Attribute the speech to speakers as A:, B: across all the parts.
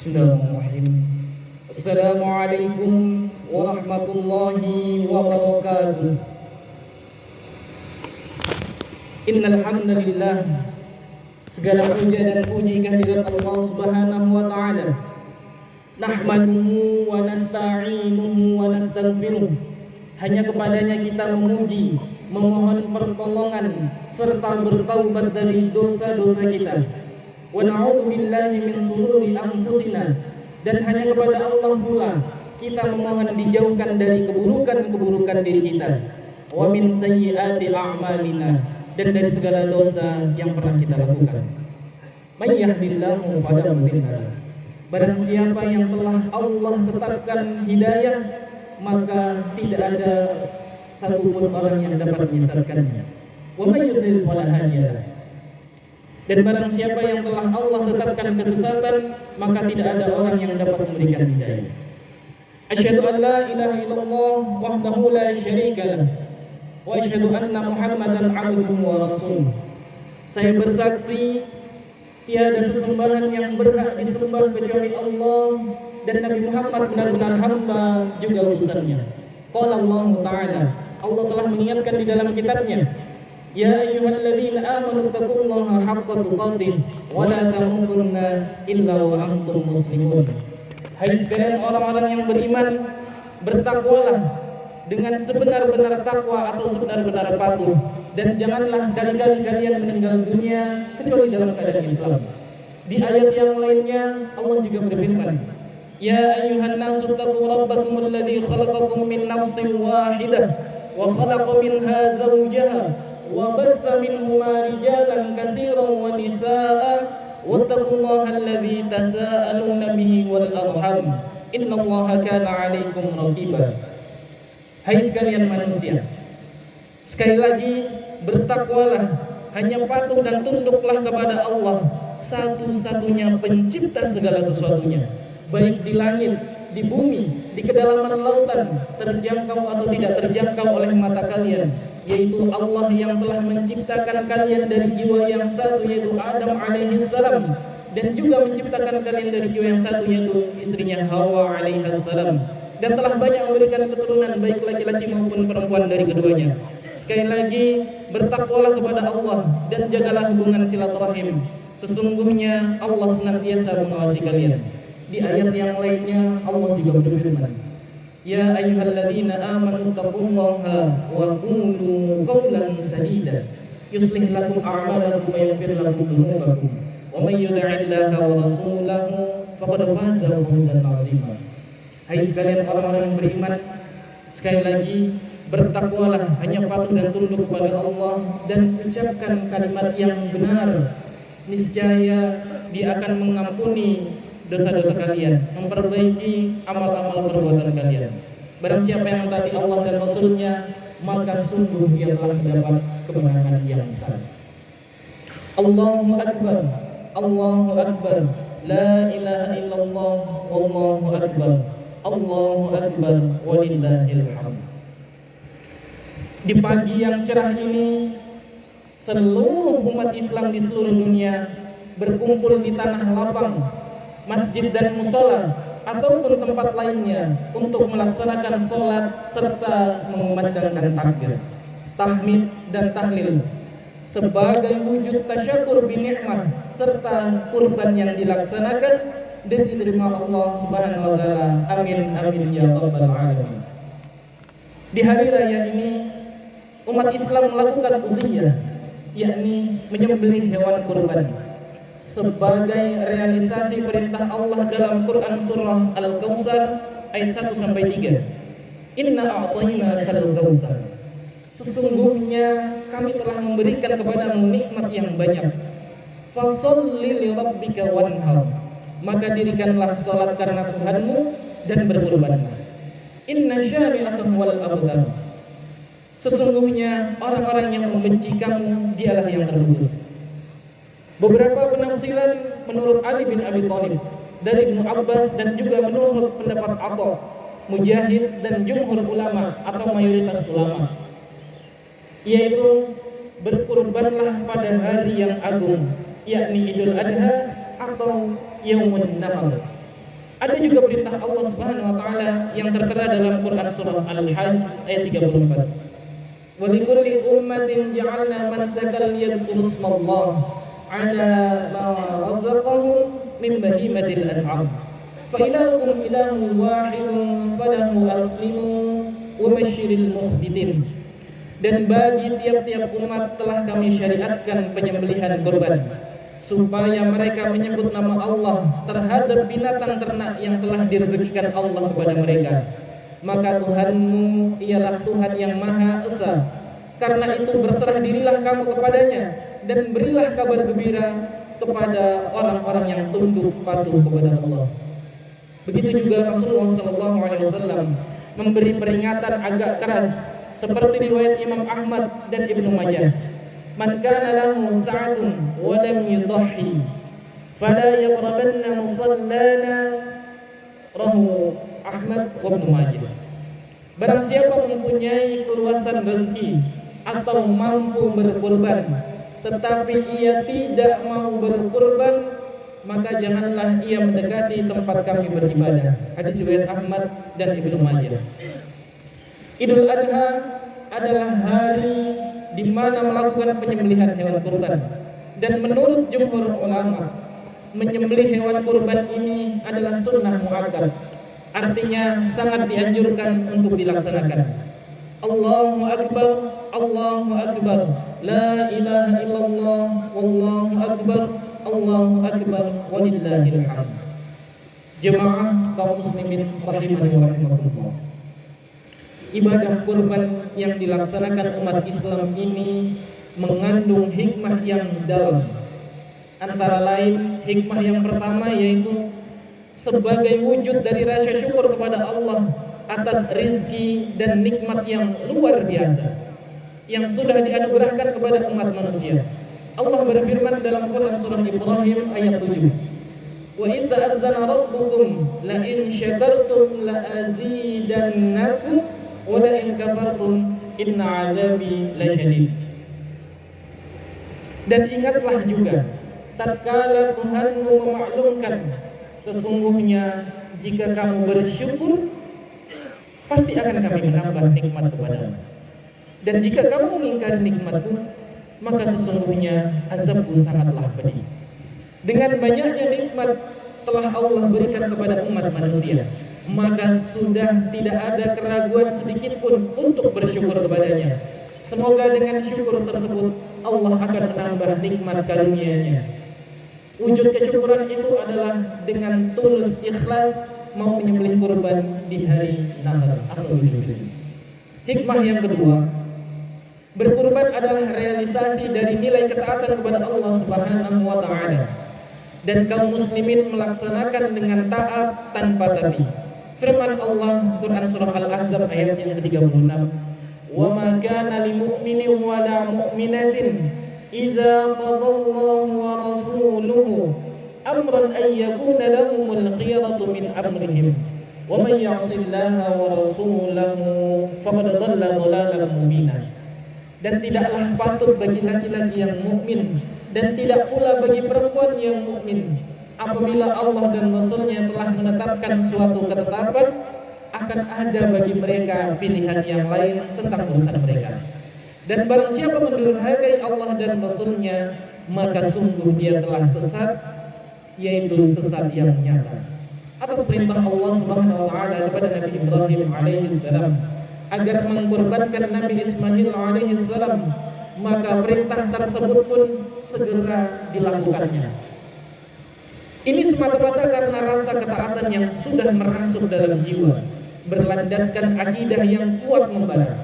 A: Bismillahirrahmanirrahim. Assalamualaikum warahmatullahi wabarakatuh. Innal hamdalillah, segala puja dan puji kehadirat Allah Subhanahu wa taala. Nahmaduhu wa nasta'inuhu wa nastaghfiruh. Hanya kepadanya kita memuji, memohon pertolongan serta bertaubat dari dosa-dosa kita. Wa na'udzu billahi min shururi anfusina, dan hanya kepada Allah pula kita memohon dijauhkan dari keburukan-keburukan diri kita. Wa min sayyiati a'malina, dan dari segala dosa yang pernah kita lakukan. May yahdihillahu fala mudilla lahu. Barang siapa yang telah Allah tetapkan hidayah, maka tidak ada satupun orang yang dapat menyesatkannya. Wa may yudlil fala hadiya lahu. Dan barang siapa yang telah Allah tetapkan kesesatan, maka tidak ada orang yang dapat memberikan hidayah. Asyhadu an la ilaha illallah wahdahu la syarika lah, wa asyhadu anna Muhammadan abduhu wa rasuluh. Saya bersaksi tiada sesembahan yang berhak disembah kecuali Allah, dan Nabi Muhammad benar-benar hamba juga utusannya. Qala Allah Ta'ala, Allah telah mengingatkan di dalam kitabnya, Ya ayyuhalladzina amanu taqullaha haqqa tuqatih wa la tamutunna illa wa antum muslimun. Hai sekalian orang-orang yang beriman, bertakwalah dengan sebenar-benar takwa atau sebenar-benar patuh, dan janganlah sekali-kali kalian meninggal dunia kecuali dalam keadaan Islam. Di ayat yang lainnya Allah juga berfirman, Ya ayyuhan nasu taqu rabbakum alladzi khalaqakum min nafsin wahidah wa khalaqa minha zawjaha wa batha minhuma rijalan katsiran wa nisaa'a wattaqullaha alladzi tasaaluna bihi wal arham innallaha kana 'alaikum raqiba. Hai sekalian manusia, sekali lagi bertakwalah, hanya patuh dan tunduklah kepada Allah, satu-satunya pencipta segala sesuatunya, baik di langit, di bumi, di kedalaman lautan, terjangkau atau tidak terjangkau oleh mata kalian, yaitu Allah yang telah menciptakan kalian dari jiwa yang satu, yaitu Adam alaihissalam, dan juga menciptakan kalian dari jiwa yang satu, yaitu istrinya Hawa alaihissalam, dan telah banyak memberikan keturunan baik laki-laki maupun perempuan dari keduanya. Sekali lagi bertakwalah kepada Allah dan jagalah hubungan silaturahim. Sesungguhnya Allah senantiasa mengawasi kalian. Di ayat yang lainnya Allah juga berfirman, Ya ayyuhalladzina amanu taqullaha wa qulu qawlan sadida yuslih lakum a'malakum wa yaghfir lakum dhunubakum wa may yuti'illaha wa rasulahu faqad faza fawzan 'azima. Hai sekalian orang-orang yang beriman, sekali lagi bertakwalah, hanya patuh dan tunduk kepada Allah, dan ucapkan kalimat yang benar. Niscaya Dia akan mengampuni dosa-dosa kalian, memperbaiki amal-amal perbuatan kalian. Barang siapa yang mentaati Allah dan Rasulnya, maka sungguh dia telah mendapat kemenangan yang besar. Allahu Akbar, Allahu Akbar, La ilaha illallah, Wallahu Akbar, Allahu Akbar, walillahil hamd. Di pagi yang cerah ini, seluruh umat Islam di seluruh dunia berkumpul di tanah lapang, masjid dan musola ataupun tempat lainnya untuk melaksanakan sholat serta mengumandangkan takbir, tahmid dan tahlil sebagai wujud tasyakur binikmah serta kurban yang dilaksanakan dan diterima Allah Subhanahu wa taala. Amin amin ya rabbal alamin. Di hari raya ini umat Islam melakukan udhiyah, yakni menyembelih hewan kurban, sebagai realisasi perintah Allah dalam Quran surah Al-Kautsar ayat 1 sampai 3. Inna a'tainakal kautsar. Sesungguhnya kami telah memberikan kepadamu nikmat yang banyak. Fasholli li rabbika wanhar. Maka dirikanlah salat karena Tuhanmu dan berkurbanlah. Inna syani'aka huwal abtar. Sesungguhnya orang-orang yang membenci kamu dialah yang terputus. Beberapa penafsiran menurut Ali bin Abi Thalib, dari Ibnu Abbas, dan juga menurut pendapat Atha, Mujahid, dan jumhur ulama atau mayoritas ulama, yaitu berkurbanlah pada hari yang agung, yakni Idul Adha atau Yaumun Nahar, Ada juga perintah Allah Subhanahu wa taala yang tertera dalam Quran surah Al-Hajj ayat 34. Wa likulli ummatin ja'alna mansakan liyadhkuru ismallah 'ala ma razaqahum min bahimatil an'am. Fa ilahukum ilahun wahidun falahu aslimu wa basyiril mukhbitin. Dan bagi tiap-tiap umat telah kami syariatkan penyembelihan kurban, supaya mereka menyebut nama Allah terhadap binatang ternak yang telah direzekikan Allah kepada mereka. Maka Tuhanmu ialah Tuhan yang Maha Esa. Karena itu berserah dirilah kamu kepadanya dan berilah kabar gembira kepada orang-orang yang tunduk patuh kepada Allah. Begitu juga Rasulullah SAW memberi peringatan agak keras seperti riwayat Imam Ahmad dan Ibnu Majah. Man kana lahu sa'atun wa lam yudhi fala yaqrabanna musallana, rawahu Ahmad wa Ibnu Majah. Barang siapa mempunyai keluasan rezeki atau mampu berkurban tetapi ia tidak mau berkurban, maka janganlah ia mendekati tempat kami beribadah. Hadis riwayat Ahmad dan Ibnu Majah. Idul Adha adalah hari di mana melakukan penyembelihan hewan kurban. Dan menurut jumhur ulama, menyembelih hewan kurban ini adalah sunnah muakkad. Artinya sangat dianjurkan untuk dilaksanakan. Allahu Akbar, Allahu Akbar, la ilaha illallah, wallahu akbar, Allahu akbar, walillahil hamd. Jemaah kaum muslimin rahimani wa rahimakumullah. Ibadah kurban yang dilaksanakan umat Islam ini mengandung hikmah yang dalam. Antara lain hikmah yang pertama yaitu sebagai wujud dari rasa syukur kepada Allah atas rizki dan nikmat yang luar biasa yang sudah dianugerahkan kepada umat manusia. Allah berfirman dalam Quran surah Ibrahim ayat 7. Wa idz ta'adzana rabbukum la in syakartum la azidannakum wa la in kafartum inna 'adzabi lasyadid. Dan ingatlah juga tatkala Tuhanmu memaklumkan, sesungguhnya jika kamu bersyukur pasti akan kami menambah nikmat kepadamu. Dan jika kamu mengingkari nikmatku, maka sesungguhnya azabku sangatlah pedih. Dengan banyaknya nikmat telah Allah berikan kepada umat manusia, maka sudah tidak ada keraguan sedikit pun untuk bersyukur kepadanya. Semoga dengan syukur tersebut Allah akan menambah nikmat karunia-Nya. Wujud kesyukuran itu adalah dengan tulus ikhlas mau menyembelih kurban di hari Natal atau Idul Fitri. Hikmah yang kedua, berkurban adalah realisasi dari nilai ketaatan kepada Allah Subhanahu wa taala. Dan kaum muslimin melaksanakan dengan taat tanpa tapi. Firman Allah Quran surah Al-Ahzab ayat yang ke-36. Wa ma kana lil mu'minin wa la mu'minatin idza qadallahu wa rasuluhu amran an yakuna lahumul khiyaratu min amrihim wa man ya'sillaha wa rasulahu faqad dhalla dhalalan mubina. Dan tidaklah patut bagi laki-laki yang mukmin dan tidak pula bagi perempuan yang mukmin apabila Allah dan Rasul-Nya telah menetapkan suatu ketetapan, akan ada bagi mereka pilihan yang lain tentang urusan mereka. Dan barang siapa mendurhakai Allah dan Rasul-Nya, maka sungguh dia telah sesat, yaitu sesat yang nyata. Atas perintah Allah Subhanahu wa taala kepada Nabi Ibrahim alaihi salam agar mengkurbankan Nabi Ismail alaihi salam, maka perintah tersebut pun segera dilakukannya. Ini semata-mata karena rasa ketaatan yang sudah merasuk dalam jiwa, berlandaskan akidah yang kuat membara.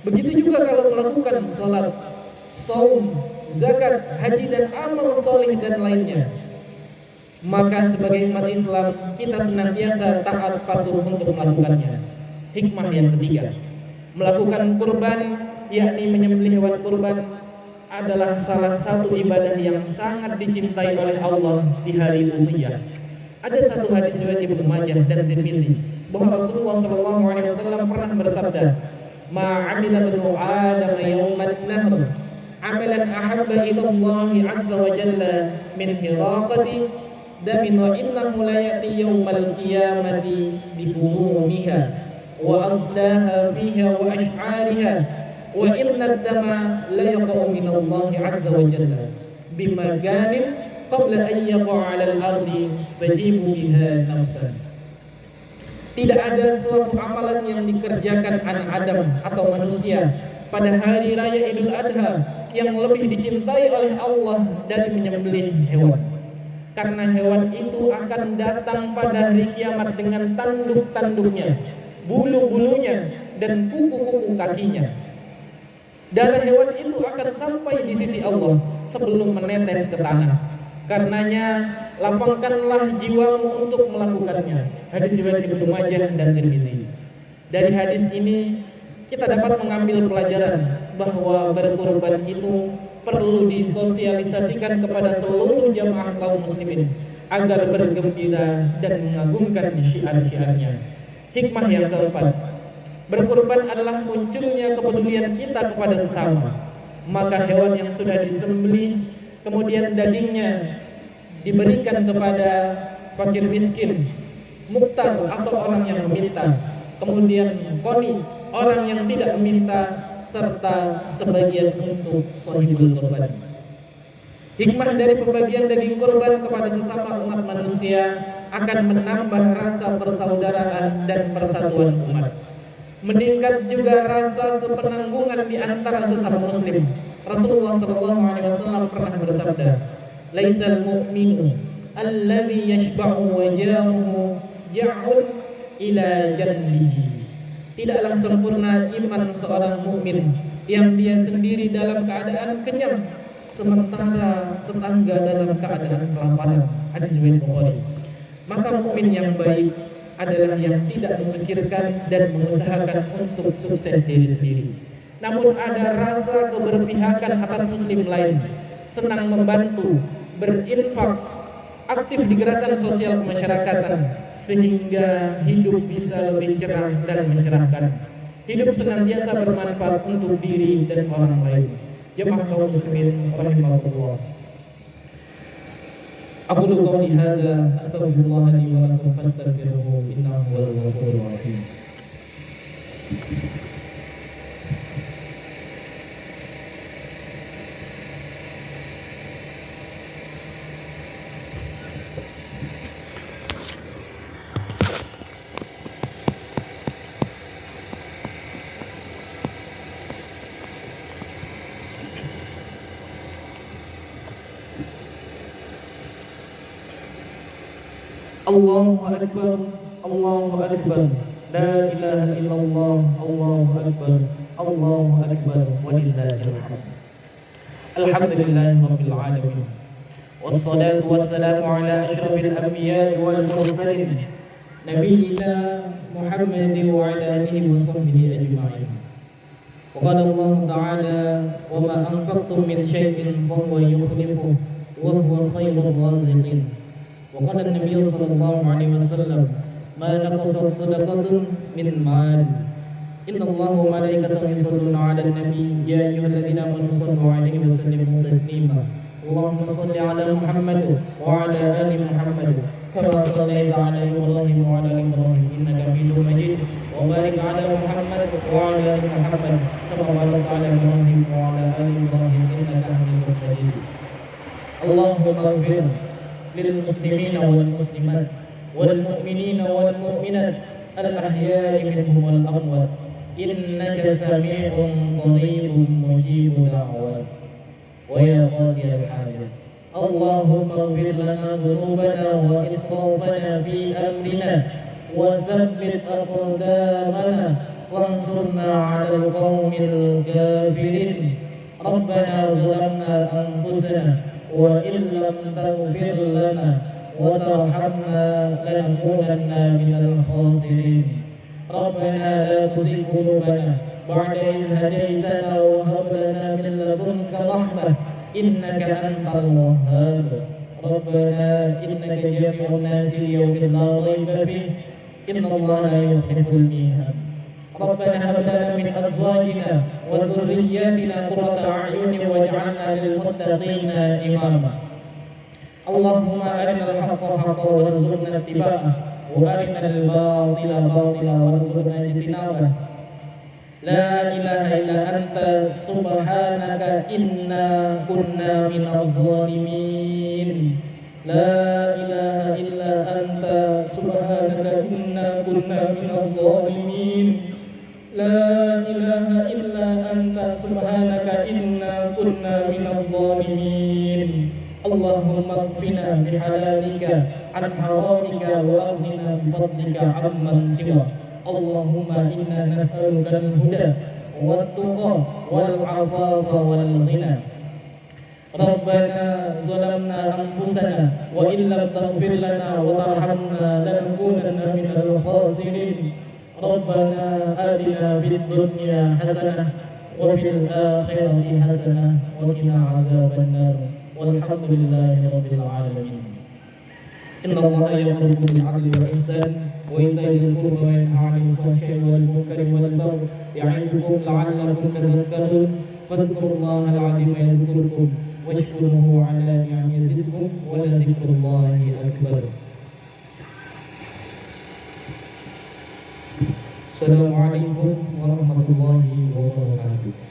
A: Begitu juga kalau melakukan salat, saum, zakat, haji dan amal soleh dan lainnya. Maka sebagai umat Islam kita senantiasa taat patuh untuk melakukannya. Hikmah yang ketiga, melakukan kurban, yakni menyembelih hewan kurban, adalah salah satu ibadah yang sangat dicintai oleh Allah di hari Udhiyah. Ada satu hadis riwayat Ibnu Majah dan Tirmizi bahwa Rasulullah SAW pernah bersabda, "Ma'amila banu Adam yawman nahr amalan ahabba ila Allah azza wa jalla min hiraqati damin wa innahu la ya'ti yaumal qiyamati bi bumumiha wa aslaha fiha wa ash'ariha wa inna ad-dama la yaqa'u min Allah 'azza wa jalla bimaganin qabla an yaqa'a 'ala al-ardi fajibu biha nafsan. Tidak ada suatu amalan yang dikerjakan anak Adam atau manusia pada hari raya Idul Adha yang lebih dicintai oleh Allah dari menyembelih hewan. Karena hewan itu akan datang pada hari kiamat dengan tanduk-tanduknya, bulu-bulunya, dan kuku-kuku kakinya. Darah hewan itu akan sampai di sisi Allah sebelum menetes ke tanah. Karenanya lapangkanlah jiwamu untuk melakukannya. Hadis riwayat Ibnu Majah dan Tirmizi. Dari hadis ini kita dapat mengambil pelajaran bahwa berkurban itu perlu disosialisasikan kepada seluruh jamaah kaum muslimin agar bergembira dan mengagungkan syiar-syiarnya. Hikmah yang keempat, berkurban adalah munculnya kepedulian kita kepada sesama. Maka hewan yang sudah disembelih kemudian dagingnya diberikan kepada fakir miskin, muktar atau orang yang meminta, kemudian qani orang yang tidak meminta, serta sebagian untuk shahibul kurban. Hikmah dari pembagian daging kurban kepada sesama umat manusia akan menambah rasa persaudaraan dan persatuan umat. Meningkat juga rasa sepenanggungan di antara sesama muslim. Rasulullah SAW pernah bersabda, "Laisal mu'minu alladhi yashba'u wa jamuhu ja'un ila janbihi." Tidaklah sempurna iman seorang mukmin yang dia sendiri dalam keadaan kenyang sementara tetangga dalam keadaan kelaparan. Hadis riwayat Bukhari. Maka mukmin yang baik adalah yang tidak memikirkan dan mengusahakan untuk sukses diri sendiri, namun ada rasa keberpihakan atas muslim lain, senang membantu, berinfak, aktif di gerakan sosial kemasyarakatan, sehingga hidup bisa lebih cerah dan mencerahkan. Hidup senantiasa bermanfaat untuk diri dan orang lain. Jemaah kaum muslimin rahimahullah. Aqulu qawli hadza astaghfirullah li wa lakum fastaghfiruhu innahu huwal ghafurur rahim. Allahu Akbar, Allahu Akbar, la ilaha illallah, Allahu Akbar, Allahu Akbar, walillahil hamd. Alhamdulillahi rabbil alamin. Wassalatu wassalamu ala asyrafil anbiya'i wal mursalin nabiyyina Muhammadin wa ala alihi wa sahbihi ajma'in. Wa qala Allah ta'ala, wa ma anfaqtum min syai'in fa huwa yukhlifuhu wa huwa khairur raziqin. وقال النبي صلى الله عليه وسلم ما نقصت صدقة من مال إن الله وملائكته يصلون على النبي يا أيها الذين آمنوا صلوا عليه وسلموا تسليما اللهم صل على محمد وعلى آل محمد كما صليت على إبراهيم وعلى آل إبراهيم إنك حميد مجيد وبارك على محمد وعلى آل محمد كما باركت على إبراهيم وعلى آل إبراهيم إنك حميد مجيد اللهم اغفر للمسلمين والمسلمات والمؤمنين والمؤمنات الأحياء منهم والأموات إنك سميع قريب مجيب دعوات ويا قاضي الحاجات اللهم اغفر لنا ذنوبنا وإسرافنا في أمرنا وثبت أقدامنا وانصرنا على القوم الكافرين ربنا ظلمنا أنفسنا وإن لم تغفر لنا وترحمنا لنكونن من الخاسرين ربنا لا تزغ قلوبنا بعد إذ هديتنا وهب لنا من لدنك رحمة إنك أنت الوهاب ربنا إنك جامع الناس ليوم لا ريب فيه إن الله لا يحب الميعاد ربنا هب لنا من أزواجنا وذرياتنا قرة أعين واجعلنا للمتقين إماما اللهم أرنا الحق حقا وارزقنا اتباعه وأرنا الباطل باطلا وارزقنا اجتنابه لا إله إلا أنت سبحانك إنا كنا من الظالمين لا إله إلا أنت سبحانك إنا كنا من الظالمين لا إله إلا أنت سبحانك إنا كنا من الظالمين اللهم اكفنا بحلالك عن حرامك وأغننا بفضلك عمن سواك اللهم إنا نسألك الهدى والتقى والعفاف والغنى ربنا ظلمنا أنفسنا وإن لم تغفر لنا وترحمنا لنكونن من الخاسرين ربنا آتنا في الدنيا حسنة وفي الآخرة حسنة وقنا عذاب النار والحمد لله رب العالمين إن الله يأمركم بالعدل والإحسان وإيتاء ذي القربى وينهى عن الفحشاء والمنكر والبغي يعظكم لعلكم تذكرون فاذكروا الله العظيم يذكركم واشكروه على نعمه يزدكم ولذكر الله أكبر. السلام عليكم ورحمة الله وبركاته.